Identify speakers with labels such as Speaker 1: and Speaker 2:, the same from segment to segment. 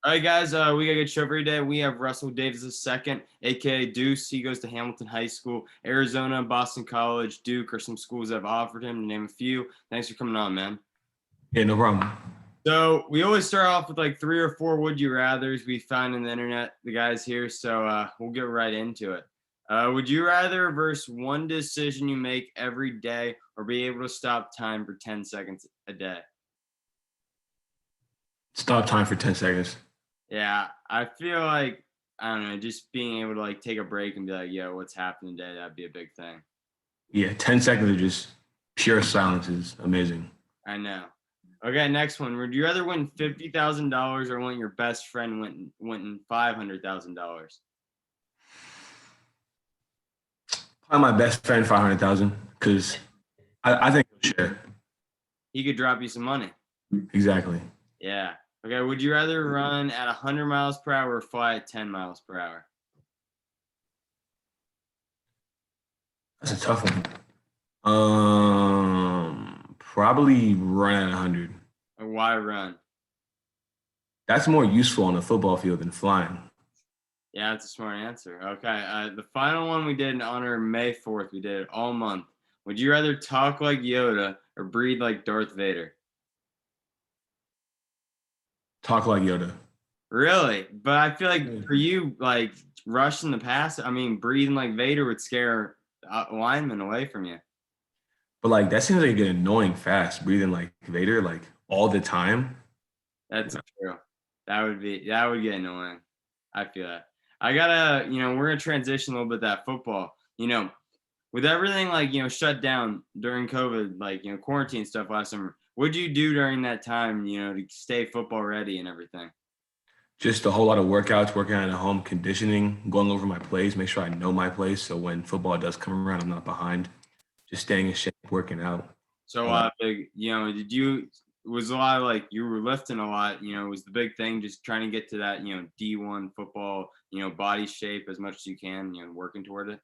Speaker 1: All right, guys, we got a good show for you today. We have Russell Davis II, aka Deuce. He goes to Hamilton High School, Arizona, Boston College, Duke are some schools that have offered him, to name a few. Thanks for coming on, man.
Speaker 2: Yeah, no problem.
Speaker 1: So we always start off with like 3 or 4 would you rather's we find on the internet, the guys here. So we'll get right into it. Would you rather reverse one decision you make every day or be able to stop time for 10 seconds a day?
Speaker 2: Stop time for 10 seconds.
Speaker 1: Yeah, I feel like I don't know, just being able to like take a break and be like, "Yo, what's happening today?" That'd be a big thing.
Speaker 2: Yeah, 10 seconds of just pure silence is amazing.
Speaker 1: I know. Okay, next one. Would you rather win $50,000 or want your best friend win $500,000?
Speaker 2: Probably my best friend 500,000 because I think he'll share.
Speaker 1: He could drop you some money.
Speaker 2: Exactly.
Speaker 1: Yeah. Okay. Would you rather run at 100 miles per hour or fly at 10 miles per hour?
Speaker 2: That's a tough one. Probably run at 100.
Speaker 1: Or why run?
Speaker 2: That's more useful on the football field than flying.
Speaker 1: Yeah, that's a smart answer. Okay. The final one we did in honor of May 4th, we did it all month. Would you rather talk like Yoda or breathe like Darth Vader?
Speaker 2: Talk like Yoda.
Speaker 1: Really? But I feel like for you, like rushing the pass, I mean, breathing like Vader would scare linemen away from you.
Speaker 2: But like that seems like an annoying fast, breathing like Vader like all the time.
Speaker 1: That's true. That would get annoying. I feel that. I gotta, we're gonna transition a little bit that football. With everything like shut down during COVID, like quarantine stuff last summer. What'd you do during that time? To stay football ready and everything.
Speaker 2: Just a whole lot of workouts, working out at home, conditioning, going over my plays, make sure I know my plays so when football does come around, I'm not behind. Just staying in shape, working out.
Speaker 1: So big, was a lot of like you were lifting a lot, was the big thing just trying to get to that, D1 football, body shape as much as you can, working toward it.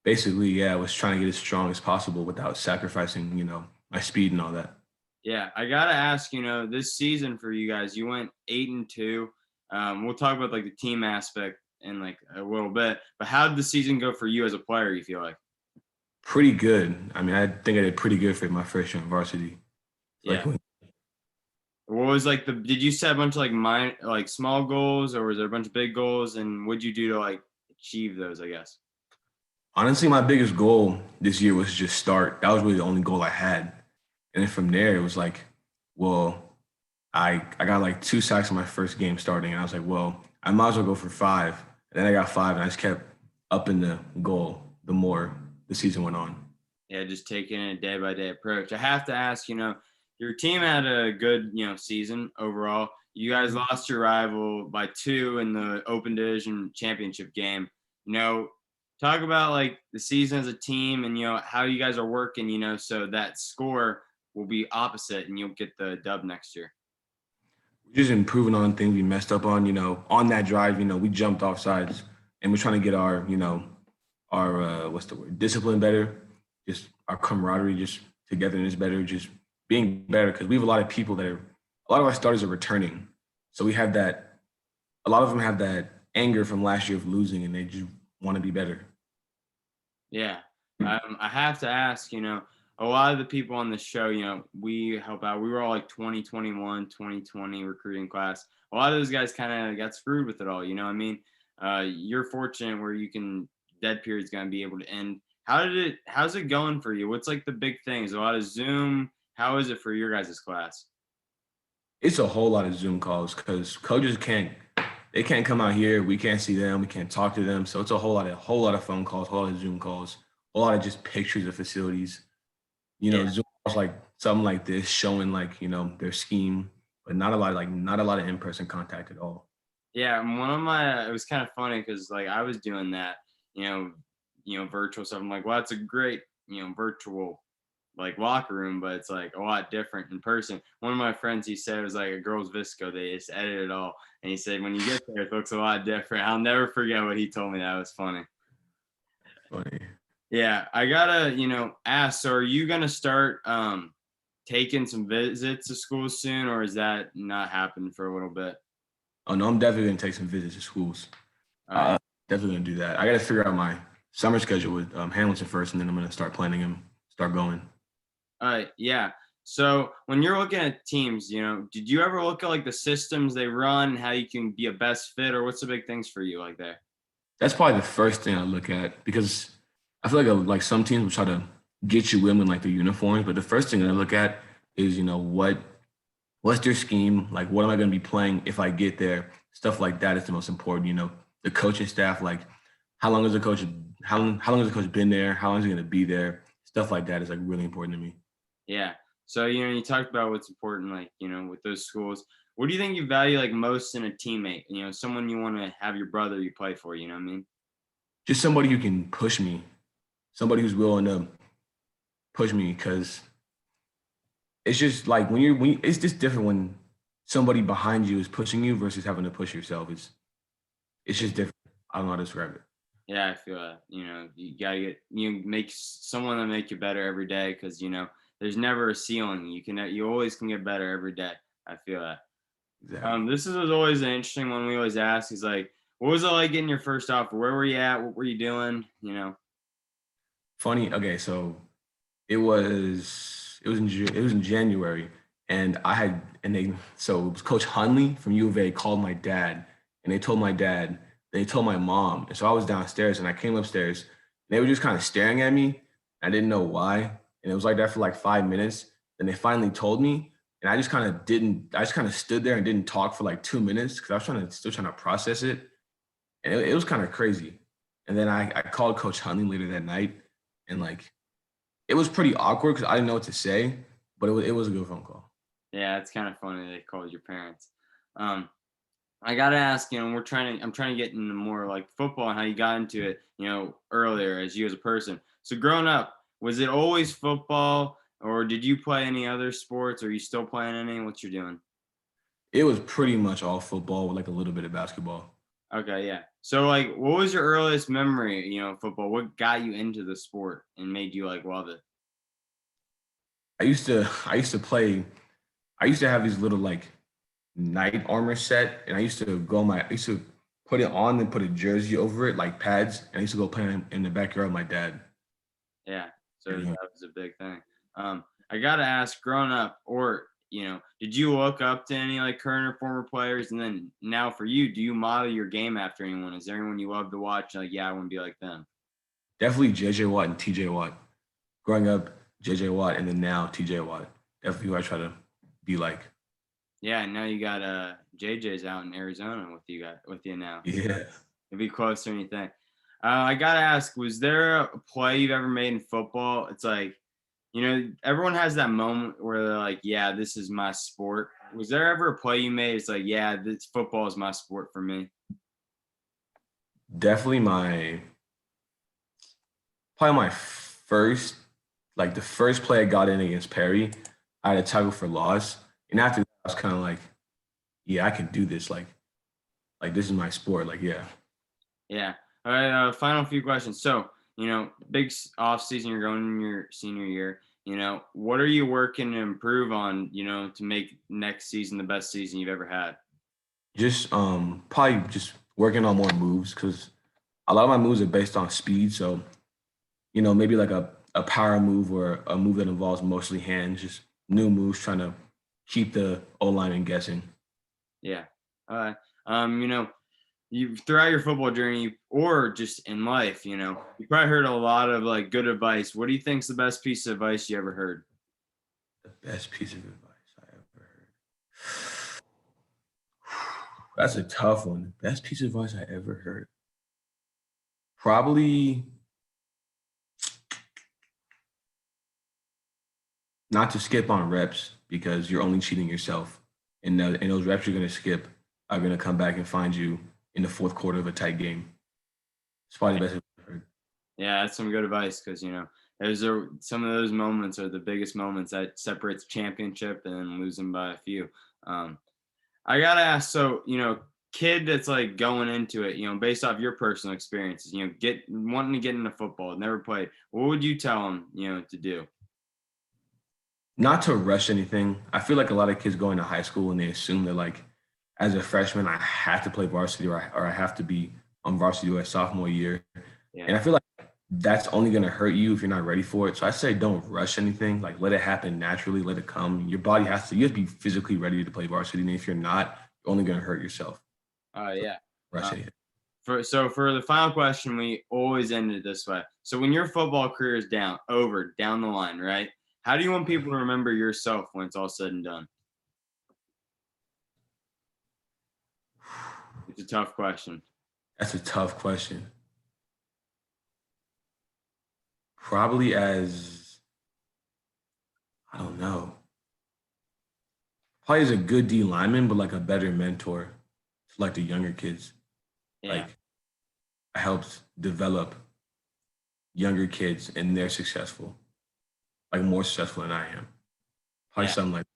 Speaker 2: Basically, yeah, I was trying to get as strong as possible without sacrificing, my speed and all that.
Speaker 1: Yeah, I gotta ask, this season for you guys, you went 8-2. We'll talk about like the team aspect in like a little bit, but how did the season go for you as a player, you feel like?
Speaker 2: Pretty good. I mean, I think I did pretty good for my first year in varsity.
Speaker 1: Yeah.
Speaker 2: Like,
Speaker 1: What was like did you set a bunch of like small goals or was there a bunch of big goals and what'd you do to like achieve those, I guess?
Speaker 2: honestly, my biggest goal this year was just start. That was really the only goal I had. And then from there, it was like, well, I got like 2 sacks in my first game starting. And I was like, well, I might as well go for five. And then I got five, and I just kept upping the goal the more the season went on.
Speaker 1: Yeah, just taking a day by day approach. I have to ask, your team had a good, season overall. You guys lost your rival by 2 in the Open Division Championship game. You know, talk about like the season as a team and how you guys are working, so that score will be opposite and you'll get the dub next year.
Speaker 2: Just improving on things we messed up on. On that drive, we jumped off sides, and we're trying to get our what's the word, discipline better, just our camaraderie, just togetherness better, just being better because we have a lot of people a lot of our starters are returning, so we have that. A lot of them have that anger from last year of losing, and they just want to be better.
Speaker 1: Yeah. I have to ask, a lot of the people on the show, we help out. We were all like 2021, 2020 recruiting class. A lot of those guys kind of got screwed with it all. You know what I mean? You're fortunate where dead period's going to be able to end. How's it going for you? What's like the big thing? Is a lot of Zoom? How is it for your guys' class?
Speaker 2: It's a whole lot of Zoom calls because coaches can't come out here. We can't see them. We can't talk to them. So it's a whole lot of phone calls, a whole lot of Zoom calls, a lot of just pictures of facilities.
Speaker 1: Yeah.
Speaker 2: Zoom calls like something like this, showing like their scheme, but not a lot of in-person contact at all.
Speaker 1: Yeah, and it was kind of funny because like I was doing that, you know, virtual stuff. I'm like, well, that's a great, virtual like locker room, but it's like a lot different in person. One of my friends, he said it was like a girl's visco. They just edit it all, and he said when you get there, it looks a lot different. I'll never forget what he told me. That was funny.
Speaker 2: Funny.
Speaker 1: Yeah, I gotta, ask. So, are you gonna start taking some visits to school soon, or is that not happening for a little bit?
Speaker 2: Oh no, I'm definitely gonna take some visits to schools.
Speaker 1: All right.
Speaker 2: Definitely gonna do that. I gotta figure out my summer schedule with Hamilton first, and then I'm gonna start planning them, start going.
Speaker 1: Yeah. So when you're looking at teams, did you ever look at like the systems they run, how you can be a best fit, or what's the big things for you like there?
Speaker 2: That's probably the first thing I look at because I feel like like some teams will try to get you in with like the uniforms, but the first thing I look at is what's their scheme, like what am I going to be playing if I get there, stuff like that is the most important. The coaching staff, like how long has the coach how long has the coach been there, how long is he going to be there, stuff like that is like really important to me.
Speaker 1: Yeah. So you talked about what's important, like with those schools. What do you think you value like most in a teammate? Someone you want to have your brother you play for. You know what I mean?
Speaker 2: Just somebody who can push me, somebody who's willing to push me because it's just like it's just different when somebody behind you is pushing you versus having to push yourself. It's just different. I don't know how to describe it.
Speaker 1: Yeah, I feel that. You gotta make someone that make you better every day because there's never a ceiling. You always can get better every day. I feel that.
Speaker 2: Exactly.
Speaker 1: This is always an interesting one we always ask. Is like, what was it like getting your first offer? Where were you at? What were you doing?
Speaker 2: Funny. Okay, so it was in January, and I had and they so it was Coach Hunley from U of A called my dad, and they told my dad, they told my mom, and so I was downstairs, and I came upstairs, and they were just kind of staring at me. I didn't know why, and it was like that for like 5 minutes. Then they finally told me, and I just kind of didn't. I just kind of stood there and didn't talk for like 2 minutes because I was still trying to process it, and it was kind of crazy. And then I called Coach Hunley later that night, and like it was pretty awkward because I didn't know what to say, but it was a good phone call.
Speaker 1: Yeah, it's kind of funny they called your parents. Um, I gotta ask, I'm trying to get into more like football and how you got into it, earlier as you as a person. So growing up, was it always football, or did you play any other sports? Or are you still playing any? What you're doing?
Speaker 2: It was pretty much all football with like a little bit of basketball.
Speaker 1: Okay, yeah. So like, what was your earliest memory, football? What got you into the sport and made you like love it?
Speaker 2: I used to have these little like night armor set, and I used to put it on and put a jersey over it like pads, and I used to go play in the backyard with my dad.
Speaker 1: Yeah. So
Speaker 2: Yeah.
Speaker 1: that was a big thing. I gotta ask, growing up, or did you look up to any like current or former players? And then now for you, do you model your game after anyone? Is there anyone you love to watch? Like, yeah, I want to be like them.
Speaker 2: Definitely JJ Watt and TJ Watt. Growing up, JJ Watt, and then now TJ Watt. Definitely who I try to be like.
Speaker 1: Yeah, and now you got JJ's out in Arizona with you now.
Speaker 2: Yeah.
Speaker 1: It'd be closer than you think. I gotta ask, was there a play you've ever made in football? It's like, everyone has that moment where they're like, yeah, this is my sport. Was there ever a play you made? It's like, yeah, this football is my sport for me.
Speaker 2: Definitely probably my first, like the first play I got in against Perry, I had a tackle for loss. And after that, I was kind of like, yeah, I can do this. Like this is my sport. Like, yeah.
Speaker 1: Yeah. All right. Final few questions. So, big off season, you're going in your senior year. What are you working to improve on, to make next season the best season you've ever had?
Speaker 2: Just probably just working on more moves because a lot of my moves are based on speed. So, maybe like a power move or a move that involves mostly hands, just new moves trying to keep the O lineman guessing.
Speaker 1: Yeah. All right. You throughout your football journey or just in life, you probably heard a lot of like good advice. What do you think's the best piece of advice you ever heard?
Speaker 2: The best piece of advice I ever heard. That's a tough one. The best piece of advice I ever heard. Probably not to skip on reps because you're only cheating yourself. And those reps you're going to skip are going to come back and find you in the fourth quarter of a tight game. It's probably the best I've heard.
Speaker 1: Yeah, that's some good advice because some of those moments are the biggest moments that separates championship and losing by a few. I gotta ask, so kid that's like going into it, based off your personal experiences, wanting to get into football, never played. What would you tell them, to do?
Speaker 2: Not to rush anything. I feel like a lot of kids go into high school and they assume that like as a freshman, I have to play varsity or I have to be on varsity my sophomore year. And
Speaker 1: Yeah.
Speaker 2: I feel like that's only going to hurt you if you're not ready for it. So I say don't rush anything. Like let it happen naturally, let it come. Your body you have to be physically ready to play varsity. And if you're not, you're only going to hurt yourself.
Speaker 1: Yeah.
Speaker 2: Rush
Speaker 1: Uh,
Speaker 2: anything.
Speaker 1: for the final question, we always end it this way. So when your football career is down the line, right? How do you want people to remember yourself when it's all said and done? It's a tough question.
Speaker 2: That's a tough question. Probably as, I don't know, probably as a good D lineman, but like a better mentor to like the younger kids.
Speaker 1: Yeah.
Speaker 2: Like I helped develop younger kids and they're successful, like more successful than I am. Probably
Speaker 1: Yeah.
Speaker 2: something like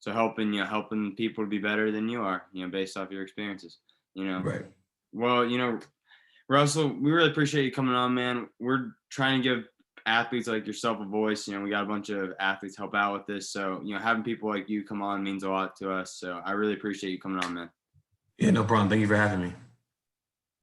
Speaker 1: So helping people to be better than you are, based off your experiences.
Speaker 2: right.
Speaker 1: Well, Russell, we really appreciate you coming on, man. We're trying to give athletes like yourself a voice. We got a bunch of athletes help out with this. So, having people like you come on means a lot to us. So I really appreciate you coming on, man.
Speaker 2: Yeah, no problem. Thank you for having me.